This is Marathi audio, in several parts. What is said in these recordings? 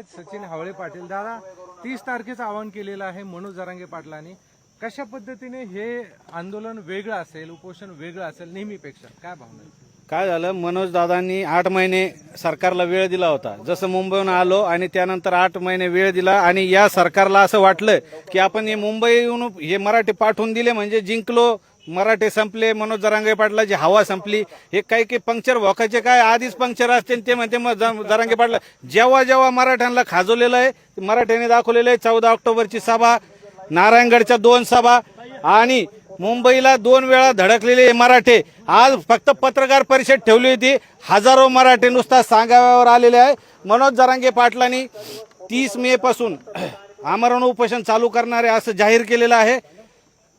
सचिन हावळे पाटील दादा 30 तारखेचं आवाहन केलेलं आहे मनोज जरांगे पाटलांनी। कशा पद्धतीने हे आंदोलन वेगळं असेल, उपोषण वेगळं असेल नेहमीपेक्षा, काय भावना आहे? काय झालं, मनोज दादांनी 8 महिने सरकारला वेळ दिला होता। जसं मुंबईहून आलो आणि त्यानंतर 8 महिने वेळ दिला आणि या सरकारला असं वाटलं की आपण हे मुंबईहून हे मराठी पाठवून दिले म्हणजे जिंकलो, मराठे संपले, मनोज जरांगे पाटलाची हवा संपली। हे काही पंक्चर भोकाचे काय आधीच पंक्चर असते ते म्हणते मग जरांगे पाटला जेव्हा जेव्हा मराठ्यांना खाजवलेलं आहे, मराठ्यांनी दाखवलेलं आहे। 14 ऑक्टोबरची सभा, नारायणगडच्या 2 सभा आणि मुंबईला 2 वेळा धडकलेले मराठे आज फक्त पत्रकार परिषद ठेवली होती। हजारो मराठे नुसता सांगाव्यावर आलेले आहे। मनोज जरांगे पाटलांनी 30 मे पासून आमरण उपोषण चालू करणारे असं जाहीर केलेलं आहे।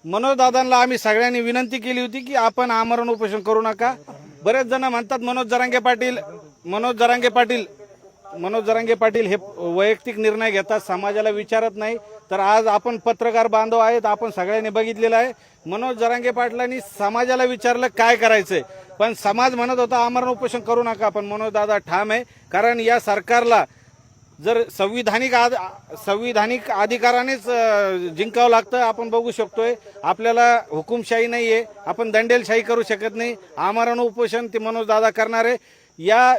मनोज दादांना आम्ही सगळ्यांनी विनंती केली होती की आपण आमरण उपोषण करू नका। बरेच जण म्हणतात मनोज जरांगे पाटील हे वैयक्तिक निर्णय घेतात, समाजाला विचारत नाही। तर आज आपण पत्रकार बांधव आहेत, आपण सगळ्यांनी बघितलेलं आहे। मनोज जरांगे पाटलांनी समाजाला विचारलं काय करायचंय, पण समाज म्हणत होता आमरण उपोषण करू नका, पण मनोज दादा ठाम आहे। कारण या सरकारला जर संविधानिक अधिकारानेच जिंकावं लागतं। आपण बघू शकतोय आपल्याला हुकुमशाही नाहीये, आपण दंडेलशाही करू शकत नाही। आमरण उपोषण ते मनोज दादा करणार आहे।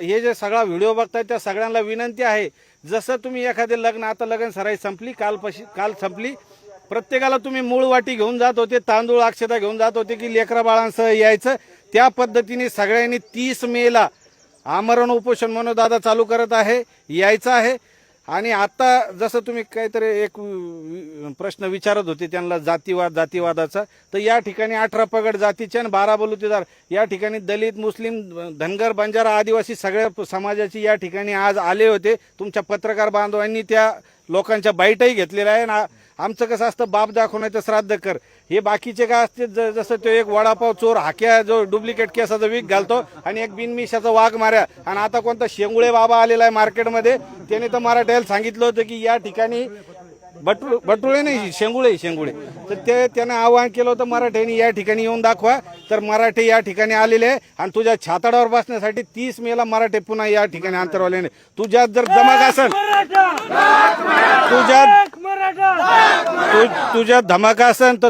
हे जे सगळा व्हिडिओ बघताय त्या सगळ्यांना विनंती आहे, जसं तुम्ही एखादे लग्न, आता लग्न सराई संपली, काल संपली, प्रत्येकाला तुम्ही मूळ वाटी घेऊन जात होते, तांदूळ अक्षता घेऊन जात होते की लेकरा बाळांसह यायचं। त्या पद्धतीने सगळ्यांनी 30 मेला आमरण उपोषण मनोज दादा चालू करत आहे, यायचं आहे। आणि आता जसं तुम्ही काहीतरी एक प्रश्न विचारत होते त्यांना जातीवादाचा, तर या ठिकाणी 18 पगड जातीचे आणि 12 बलुतेदार, या ठिकाणी दलित, मुस्लिम, धनगर, बंजारा, आदिवासी सगळ्या समाजाची या ठिकाणी आज आले होते। तुमच्या पत्रकार बांधवांनी त्या लोकांच्या बाईटही घेतलेल्या आहे। आमचं कसं असतं, बाप दाखवण्याचं श्राद्ध कर, हे बाकीचे काय असते, जसं तो एक वडापाव चोर हाक्या जो डुप्लिकेट केसाचा वीक घालतो आणि एक बिनमिशाचा वाघ मार्या, आणि आता कोणता शेंगुळे बाबा आलेला आहे मार्केटमध्ये, त्याने तर मराठ्याला सांगितलं होतं की या ठिकाणी बटुळे नाही शेंगुळे, तर त्यानं आवाहन केलं होतं मराठ्यांनी या ठिकाणी येऊन दाखवा। तर मराठे या ठिकाणी आलेले आहे आणि तुझ्या छाताडावर बसण्यासाठी 30 मेला मराठे पुन्हा या ठिकाणी अंतरवाल्याने, तुझ्यात जर धमक असेल, तुझ्यात धमक असेल तर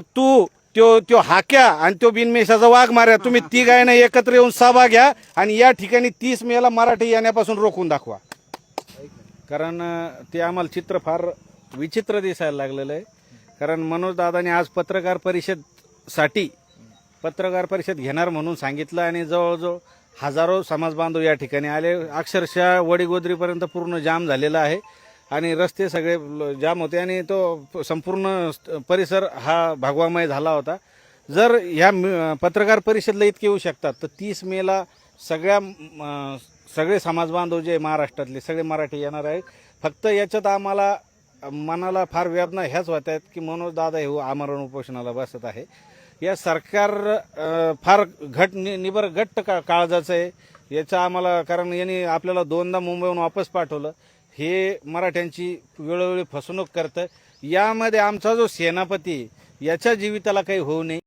तो हाक्या आणि तो बिनमेशाचा वाघ मार्या, तुम्ही तिघांना एकत्र येऊन सभा घ्या आणि या ठिकाणी 30 मेला मराठे येण्यापासून रोखून दाखवा। कारण ते आम्हाला चित्र फार विचित्र दिसायला लागलेलं आहे। कारण मनोज दादाने आज पत्रकार परिषद घेणार म्हणून सांगितलं आणि जवळजवळ हजारो समाज बांधव या ठिकाणी आले। अक्षरशः वडीगोद्रीपर्यंत पूर्ण जाम झालेला आहे आणि रस्ते सगळे जाम होते आणि तो संपूर्ण परिसर हा भगवामय झाला होता। जर ह्या पत्रकार परिषदेला इतके येऊ शकतात तर 30 मेला सगळे समाज बांधव जे महाराष्ट्रातले सगळे मराठी येणार आहेत। फक्त याच्यात आम्हाला मनाला फार वेदना ह्याच होत आहेत की मनोज दादा हे आमरण उपोषणाला बसत आहे। या सरकार फार घट्ट काळजाचं आहे याचं आम्हाला, कारण यांनी आपल्याला 2दा मुंबईहून वापस पाठवलं, हे मराठ्यांची वेळोवेळी फसवणूक करतं। यामध्ये आमचा जो सेनापती याच्या जीविताला काही होऊ नये